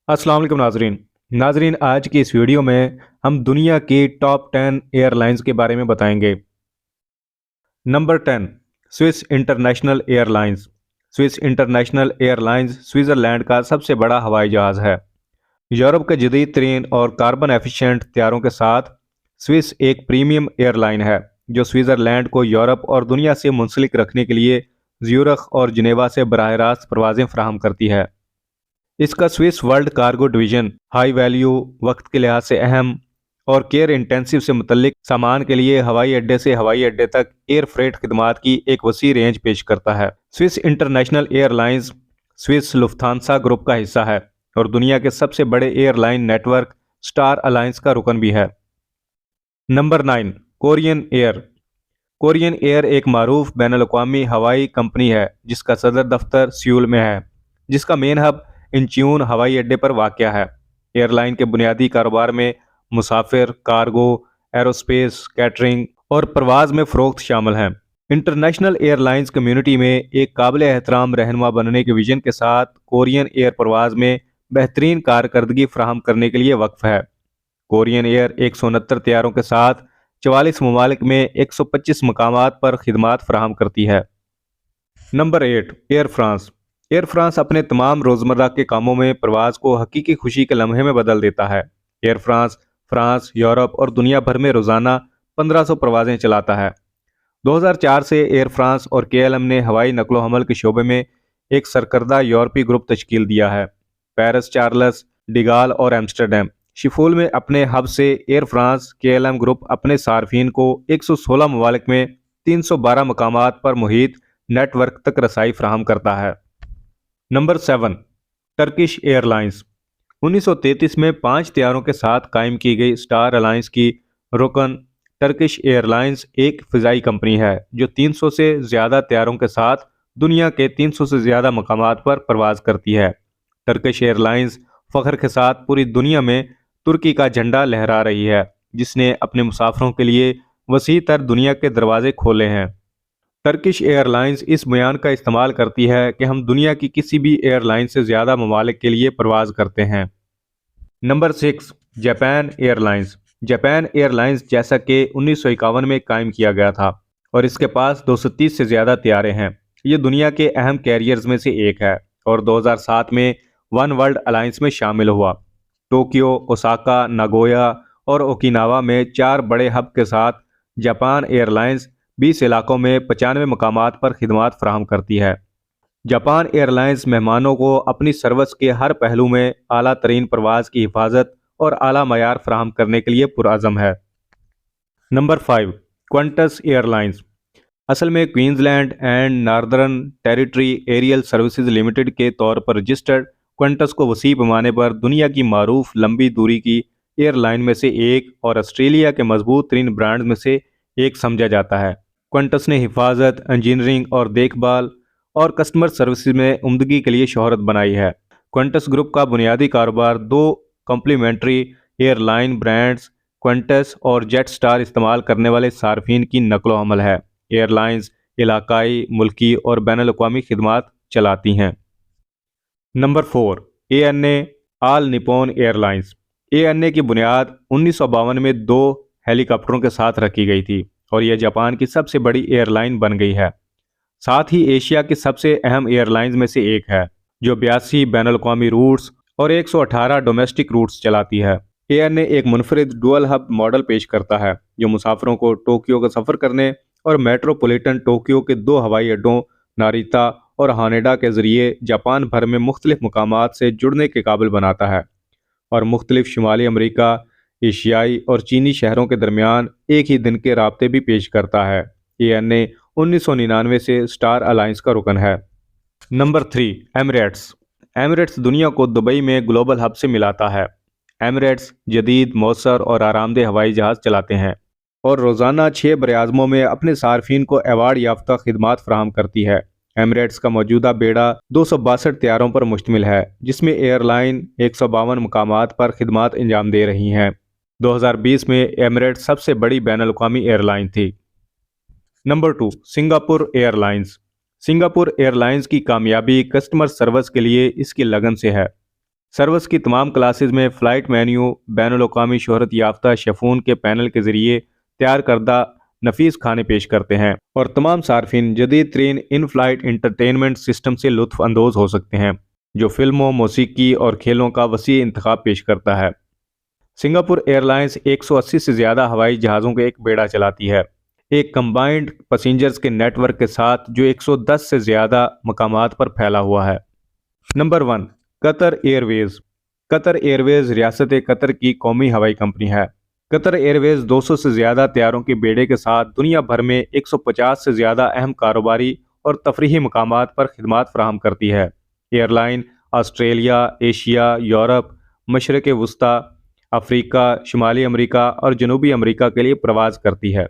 अस्सलाम वालेकुम नाजरीन आज की इस वीडियो में हम दुनिया की टॉप 10 एयरलाइंस के बारे में बताएंगे। Number 10, Swiss international airlines. Swiss international airlines Switzerland का सबसे बड़ा हवाई जहाज़ है। यूरोप के जदीद तरीन और कार्बन एफिशिएंट हथियारों के साथ स्विस एक प्रीमियम एयरलाइन है जो स्विट्ज़रलैंड को यूरोप और दुनिया से मुंसलिक रखने के लिए ज्यूरख और जिनेवा से बराह रास्त परवाजें फराहम करती है। इसका Swiss world cargo division high value, वक्त के लिहाज से अहम और केयर इंटेंसिव से मुतल्लिक सामान के लिए हवाई अड्डे से हवाई अड्डे तक एयर फ्रेट खिदमात की एक वसी रेंज पेश करता है। Swiss international airlines Swiss Lufthansa group का हिस्सा है और दुनिया के सबसे बड़े एयरलाइन नेटवर्क स्टार अलायंस का रुकन भी है। Number 9, Korean air. Korean air एक मारूफ बैनुल-अक़वामी हवाई कंपनी है जिसका सदर दफ्तर सियोल में है, जिसका मेन हब इंचियोन हवाई अड्डे पर वाक़या है। एयरलाइन के बुनियादी कारोबार में मुसाफिर, कार्गो, एरोस्पेस, कैटरिंग और परवाज में फ़रोख्त शामिल हैं। इंटरनेशनल एयरलाइंस कम्युनिटी में एक काबिल एहतराम रहनुमा बनने के विजन के साथ कोरियन एयर परवाज में बेहतरीन कारकर्दगी फराहम करने के लिए वक्फ है। कोरियन एयर 169 तैयारों के साथ 44 ममालिक में 125 मकामात पर खिदमात फराहम करती है। Number 8, air France. Air France अपने तमाम रोज़मर्रा के कामों में प्रवास को हकीकी खुशी के लम्हे में बदल देता है। एयर फ्रांस फ्रांस, यूरोप और दुनिया भर में रोज़ाना 1500 प्रवासें चलाता है। 2004 से एयर फ्रांस और केएलएम ने हवाई नकलो हमल के शोबे में एक सरकर्दा यूरोपीय ग्रुप तश्कील दिया है। पेरिस, चार्ल्स डिगाल और एम्स्टर्डम शिफूल में अपने हब से एयर फ्रांस केएलएम ग्रुप अपने सार्फिन को 116 ममालिक में 312 मकामात पर मुहित नेटवर्क तक रसाई फराहम करता है। Number 7, Turkish airlines. 1933 में 5 तैयारों के साथ कायम की गई स्टार अलायंस की रुकन टर्किश एयरलाइंस एक फ़िज़ाई कंपनी है जो 300 से ज़्यादा तैयारों के साथ दुनिया के 300 से ज़्यादा मकामात पर परवाज़ करती है। टर्किश एयरलाइंस फ़ख्र के साथ पूरी दुनिया में तुर्की का झंडा लहरा रही है, जिसने अपने मुसाफिरों के लिए वसी तर दुनिया के दरवाजे खोले हैं। टर्किश एयरलाइंस इस बयान का इस्तेमाल करती है कि हम दुनिया की किसी भी एयरलाइन से ज़्यादा ममालिक के लिए परवाज़ करते हैं। Number 6, Japan airlines. Japan airlines जैसा कि 1951 में कायम किया गया था और इसके पास 230 से ज़्यादा तैयारे हैं। ये दुनिया के अहम कैरियर्स में से एक है और 2007 में वन वर्ल्ड अलायंस में शामिल हुआ। टोक्यो, ओसाका, नागोया और ओकिनावा में 4 बड़े हब के साथ जापान एयरलाइंस 20 इलाकों में 95 मकामात पर खिदमात फराहम करती है। जापान एयरलाइंस मेहमानों को अपनी सर्विस के हर पहलू में आला तरीन परवाज की हिफाजत और आला मयार फराहम करने के लिए पुरअज़म है। Number 5, Qantas airlines. असल में Queensland and Northern Territory aerial services limited के तौर पर रजिस्टर्ड क्वांटस को वसी पैमाने पर दुनिया की मारूफ लंबी दूरी की एयरलाइन में से एक और ऑस्ट्रेलिया के मजबूत तरीन ब्रांड में से एक समझा जाता है। क्वांटस ने हिफाजत, इंजीनियरिंग और देखभाल और कस्टमर सर्विसेज में उम्दगी के लिए शोहरत बनाई है। क्वांटस ग्रुप का बुनियादी कारोबार 2 कॉम्प्लीमेंट्री एयरलाइन ब्रांड्स क्वांटस और जेट स्टार इस्तेमाल करने वाले सार्फिन की नकलो हमल है। एयरलाइंस इलाकाई, मुल्की और बैनुल-अक़वामी खिदमात चलाती हैं। नंबर 4, एएनए आल निप्पॉन एयरलाइंस। एएनए की बुनियाद 1952 में 2 हेलीकॉप्टरों के साथ रखी गई थी और यह जापान की सबसे बड़ी एयरलाइन बन गई है। साथ ही एशिया की सबसे अहम एयरलाइंस में से एक है जो 82 बैनुल-अक़वामी रूट्स और 118 डोमेस्टिक रूट्स चलाती है। एएनए एक मुनफरिद डुअल हब मॉडल पेश करता है जो मुसाफिरों को टोक्यो का सफ़र करने और मेट्रोपॉलिटन टोक्यो के 2 हवाई अड्डों नारिता और हानेडा के ज़रिए जापान भर में मुख्तलिफ मकामात से जुड़ने के काबिल बनाता है और मुख्तलिफ शुमाली अमरीका, एशियाई और चीनी शहरों के दरमियान एक ही दिन के राब्ते भी पेश करता है। एएनए 1999 से स्टार अलायंस का रुकन है। Number 3, Emirates. एमिरेट्स दुनिया को दुबई में ग्लोबल हब से मिलाता है। एमिरेट्स जदीद, मौसर और आरामदेह हवाई जहाज़ चलाते हैं और रोज़ाना 6 बरआज़मों में अपने सार्फिन को एवार्ड याफ्ता खिदमात फराहम करती है। एमिरेट्स का मौजूदा बेड़ा 262 तैयारों पर मुश्तमिल है, जिसमें एयरलाइन 152 मकामात पर खिदमात अंजाम दे रही हैं। 2020 में एमिरेट्स सबसे बड़ी बैनुल-अक़वामी एयरलाइन थी। Number 2, Singapore airlines. Singapore airlines की कामयाबी कस्टमर सर्विस के लिए इसकी लगन से है। سروس کی تمام کلاسز میں فلائٹ مینیو بین الاقوامی شہرت یافتہ شیفون کے پینل کے ذریعے تیار کردہ نفیس کھانے پیش کرتے ہیں، اور تمام صارفین جدید ترین ان فلائٹ انٹرٹینمنٹ سسٹم سے لطف اندوز ہو سکتے ہیں، جو فلموں، موسیقی اور کھیلوں کا وسیع انتخاب پیش کرتا ہے۔ سنگاپور ایئر لائنز 180 سے زیادہ ہوائی جہازوں کا ایک بیڑا چلاتی ہے، ایک کمبائنڈ پسنجرز کے نیٹ ورک کے ساتھ جو 110 سے زیادہ مقامات پر پھیلا ہوا ہے۔ نمبر 1، قطر ایئر ویز۔ قطر ایئر ویز ریاست قطر کی قومی ہوائی کمپنی ہے۔ قطر ایئر ویز 200 سے زیادہ طیاروں کے بیڑے کے ساتھ دنیا بھر میں 150 سے زیادہ اہم کاروباری اور تفریحی مقامات پر خدمات فراہم کرتی ہے۔ Airline Australia, Asia, Europe, مشرق وسطیٰ، افریقہ، شمالی امریکہ اور جنوبی امریکہ کے لیے پرواز کرتی ہے۔